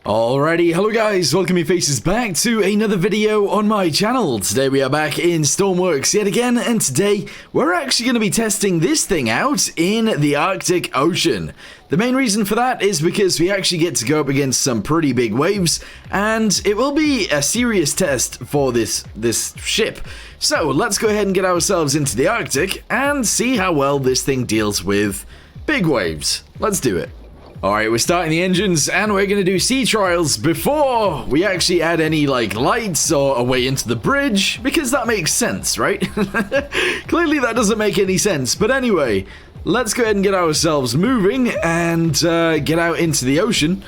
Alrighty, hello guys, welcome your faces back to another video on my channel. Today we are back in Stormworks yet again, and today we're actually going to be testing this thing out in the Arctic Ocean. The main reason for that is because we actually get to go up against some pretty big waves, and it will be a serious test for this ship. So let's go ahead and get ourselves into the Arctic and see how well this thing deals with big waves. Let's do it. Alright, we're starting the engines, and we're going to do sea trials before we actually add any, lights or a way into the bridge, because that makes sense, right? Clearly that doesn't make any sense, but anyway, let's go ahead and get ourselves moving and get out into the ocean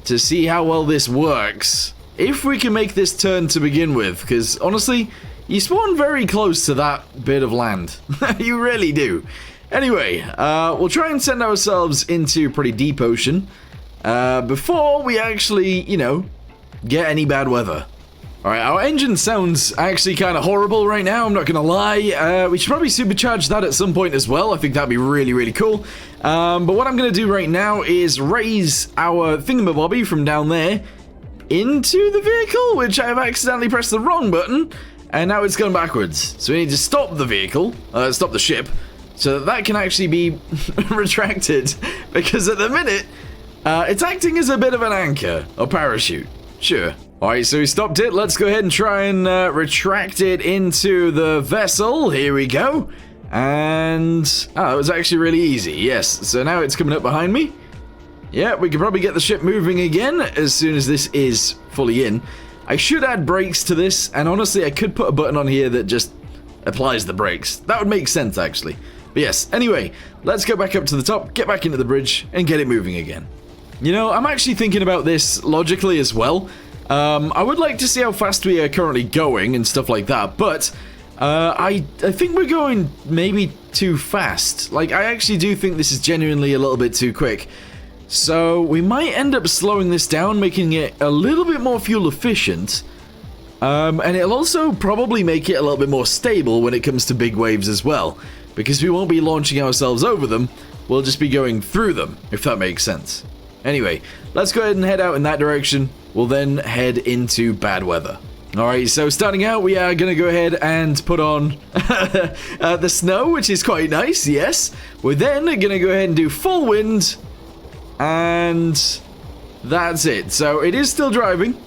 to see how well this works. If we can make this turn to begin with, because honestly, you spawn very close to that bit of land. You really do. Anyway, we'll try and send ourselves into pretty deep ocean before we actually, get any bad weather. Alright, our engine sounds actually kind of horrible right now, I'm not going to lie. We should probably supercharge that at some point as well. I think that'd be really, really cool. But what I'm going to do right now is raise our thingamabobby from down there into the vehicle, which I have accidentally pressed the wrong button, and now it's gone backwards. So we need to stop the vehicle, stop the ship, so that can actually be retracted, because at the minute, it's acting as a bit of an anchor, or parachute. Sure. Alright, so we stopped it. Let's go ahead and try and retract it into the vessel. Here we go. And, it was actually really easy. Yes, so now it's coming up behind me. Yeah, we can probably get the ship moving again as soon as this is fully in. I should add brakes to this, and honestly, I could put a button on here that just applies the brakes. That would make sense, actually. But yes, anyway, let's go back up to the top, get back into the bridge, and get it moving again. You know, I'm actually thinking about this logically as well. I would like to see how fast we are currently going and stuff like that, but I think we're going maybe too fast. I actually do think this is genuinely a little bit too quick. So we might end up slowing this down, making it a little bit more fuel efficient. And it'll also probably make it a little bit more stable when it comes to big waves as well, because we won't be launching ourselves over them, we'll just be going through them, if that makes sense. Anyway, let's go ahead and head out in that direction. We'll then head into bad weather. Alright, so starting out, we are going to go ahead and put on the snow, which is quite nice, yes. We're then going to go ahead and do full wind, and that's it. So it is still driving,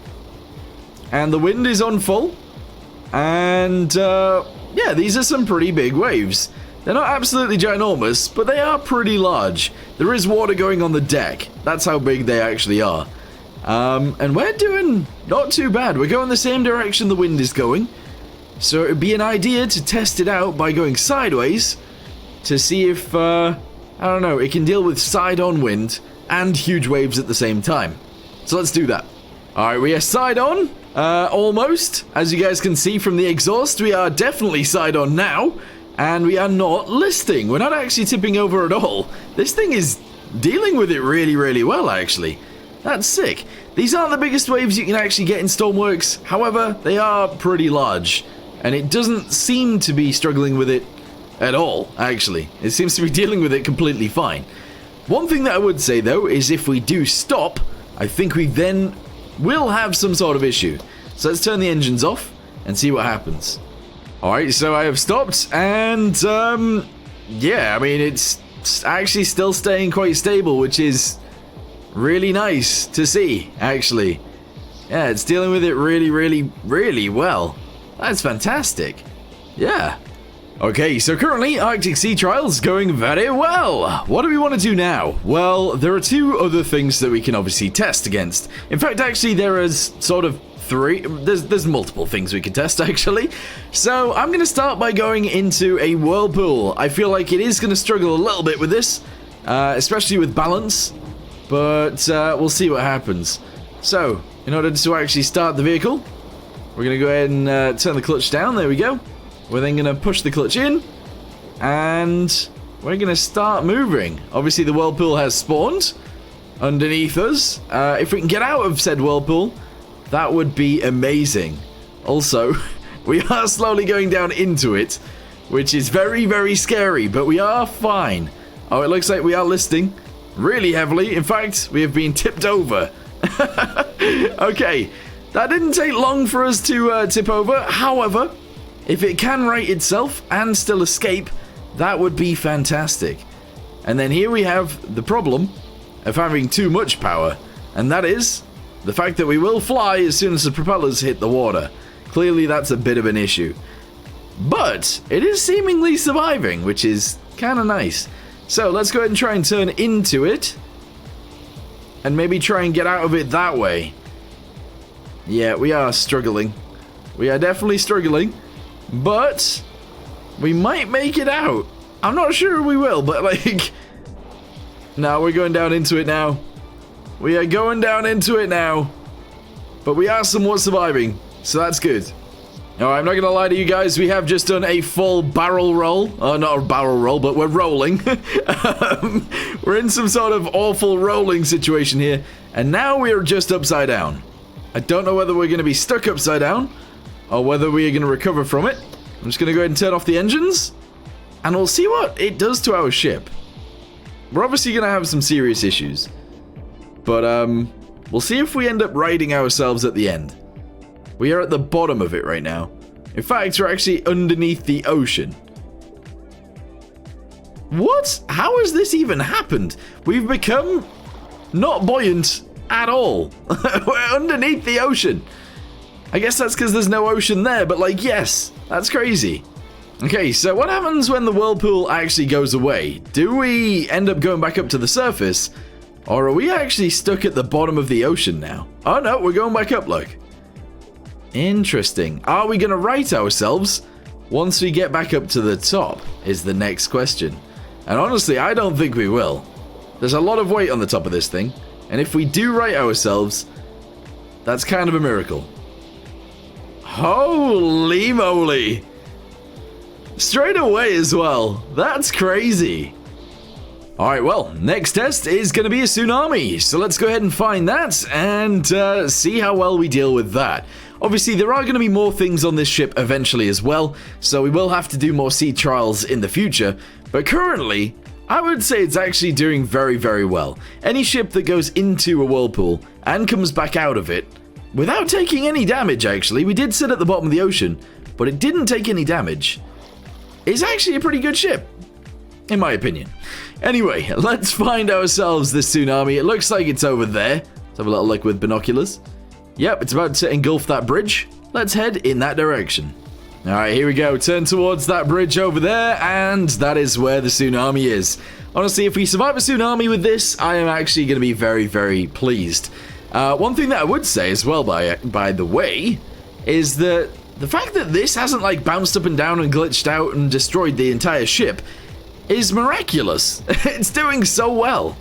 and the wind is on full, and yeah, these are some pretty big waves. They're not absolutely ginormous, but they are pretty large. There is water going on the deck. That's how big they actually are. And we're doing not too bad. We're going the same direction the wind is going. So it would be an idea to test it out by going sideways to see if, I don't know, it can deal with side-on wind and huge waves at the same time. So let's do that. Alright, we are side-on, almost. As you guys can see from the exhaust, we are definitely side-on now. And we are not listing. We're not actually tipping over at all. This thing is dealing with it really, really well, actually. That's sick. These aren't the biggest waves you can actually get in Stormworks. However, they are pretty large. And it doesn't seem to be struggling with it at all, actually. It seems to be dealing with it completely fine. One thing that I would say, though, is if we do stop, I think we then will have some sort of issue. So let's turn the engines off and see what happens. Alright, so I have stopped, and, yeah, I mean, it's actually still staying quite stable, which is really nice to see, actually. Yeah, it's dealing with it really, really, really well. That's fantastic. Yeah. Okay, so currently, Arctic Sea Trials going very well. What do we want to do now? Well, there are two other things that we can obviously test against. In fact, actually, there is sort of three. There's multiple things we could test, actually. So I'm going to start by going into a whirlpool. I feel like it is going to struggle a little bit with this, especially with balance, but we'll see what happens. So in order to actually start the vehicle, we're going to go ahead and turn the clutch down. There we go. We're then going to push the clutch in, and we're going to start moving. Obviously the whirlpool has spawned underneath us. If we can get out of said whirlpool, that would be amazing. Also, we are slowly going down into it, which is very, very scary, but we are fine. It looks like we are listing really heavily. In fact, we have been tipped over. Okay, that didn't take long for us to tip over. However, if it can right itself and still escape, that would be fantastic. And then here we have the problem of having too much power, and that is the fact that we will fly as soon as the propellers hit the water. Clearly that's a bit of an issue. But it is seemingly surviving, which is kind of nice. So let's go ahead and try and turn into it. And maybe try and get out of it that way. Yeah, we are struggling. We are definitely struggling. But we might make it out. I'm not sure we will, but like... No, we're going down into it now. We are going down into it now. But we are somewhat surviving, so that's good. Alright, I'm not gonna lie to you guys, we have just done a full barrel roll. Not a barrel roll, but we're rolling. We're in some sort of awful rolling situation here, and now we're just upside down. I don't know whether we're gonna be stuck upside down, or whether we are gonna recover from it. I'm just gonna go ahead and turn off the engines, and we'll see what it does to our ship. We're obviously gonna have some serious issues, but we'll see if we end up riding ourselves at the end. We are at the bottom of it right now. In fact, we're actually underneath the ocean. What? How has this even happened? We've become not buoyant at all. We're underneath the ocean. I guess that's because there's no ocean there, but like, yes, that's crazy. Okay, so what happens when the whirlpool actually goes away? Do we end up going back up to the surface? Or are we actually stuck at the bottom of the ocean now? Oh no, we're going back up, look. Interesting. Are we going to right ourselves once we get back up to the top is the next question. And honestly, I don't think we will. There's a lot of weight on the top of this thing. And if we do right ourselves, that's kind of a miracle. Holy moly. Straight away as well. That's crazy. Alright, well, next test is going to be a tsunami. So let's go ahead and find that and see how well we deal with that. Obviously, there are going to be more things on this ship eventually as well, so we will have to do more sea trials in the future, but currently, I would say it's actually doing very, very well. Any ship that goes into a whirlpool and comes back out of it, without taking any damage actually, we did sit at the bottom of the ocean, but it didn't take any damage, is actually a pretty good ship, in my opinion. Anyway, let's find ourselves this tsunami. It looks like it's over there. Let's have a little look with binoculars. Yep, it's about to engulf that bridge. Let's head in that direction. Alright, here we go. Turn towards that bridge over there, and that is where the tsunami is. Honestly, if we survive a tsunami with this, I am actually going to be very, very pleased. One thing that I would say as well, by the way, is that the fact that this hasn't like bounced up and down and glitched out and destroyed the entire ship is miraculous. It's doing so well.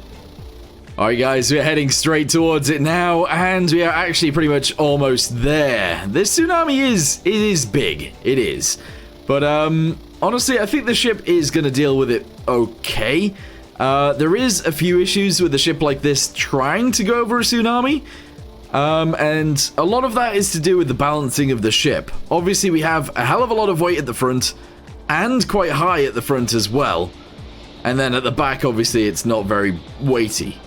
Alright guys, we're heading straight towards it now, and we are actually pretty much almost there. This tsunami is big. It is. But honestly, I think the ship is going to deal with it okay. There is a few issues with a ship like this trying to go over a tsunami. And a lot of that is to do with the balancing of the ship. Obviously, we have a hell of a lot of weight at the front, and quite high at the front as well. And then at the back, obviously, it's not very weighty.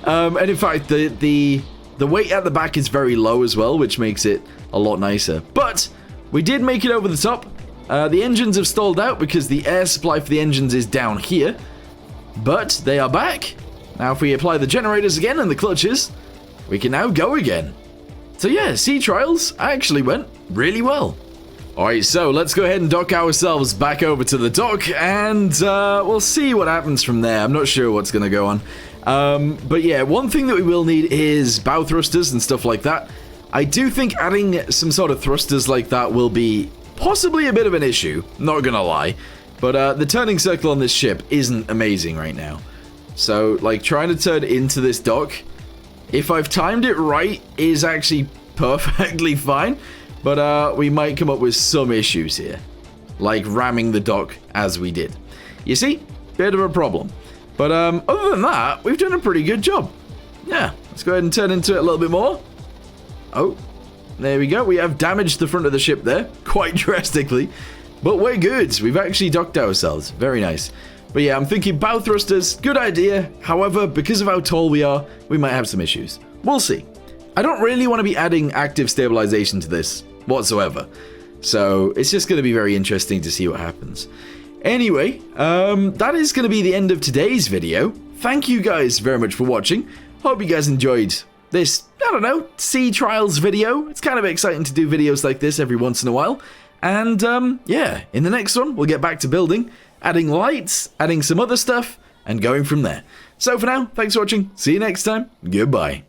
And in fact, the weight at the back is very low as well, which makes it a lot nicer. But we did make it over the top. The engines have stalled out because the air supply for the engines is down here. But they are back. Now, if we apply the generators again and the clutches, we can now go again. So yeah, sea trials actually went really well. Alright, so let's go ahead and dock ourselves back over to the dock, and we'll see what happens from there. I'm not sure what's going to go on. But yeah, one thing that we will need is bow thrusters and stuff like that. I do think adding some sort of thrusters like that will be possibly a bit of an issue, not going to lie. But the turning circle on this ship isn't amazing right now. So, like, trying to turn into this dock, if I've timed it right, is actually perfectly fine. But we might come up with some issues here, like ramming the dock as we did. You see? Bit of a problem. But other than that, we've done a pretty good job. Yeah, let's go ahead and turn into it a little bit more. Oh, there we go. We have damaged the front of the ship there, quite drastically. But we're good. We've actually docked ourselves. Very nice. But yeah, I'm thinking bow thrusters, good idea. However, because of how tall we are, we might have some issues. We'll see. I don't really want to be adding active stabilization to this whatsoever. So it's just going to be very interesting to see what happens. Anyway, that is going to be the end of today's video. Thank you guys very much for watching. Hope you guys enjoyed this, I don't know, sea trials video. It's kind of exciting to do videos like this every once in a while. And yeah, in the next one, we'll get back to building, adding lights, adding some other stuff, and going from there. So for now, thanks for watching. See you next time. Goodbye.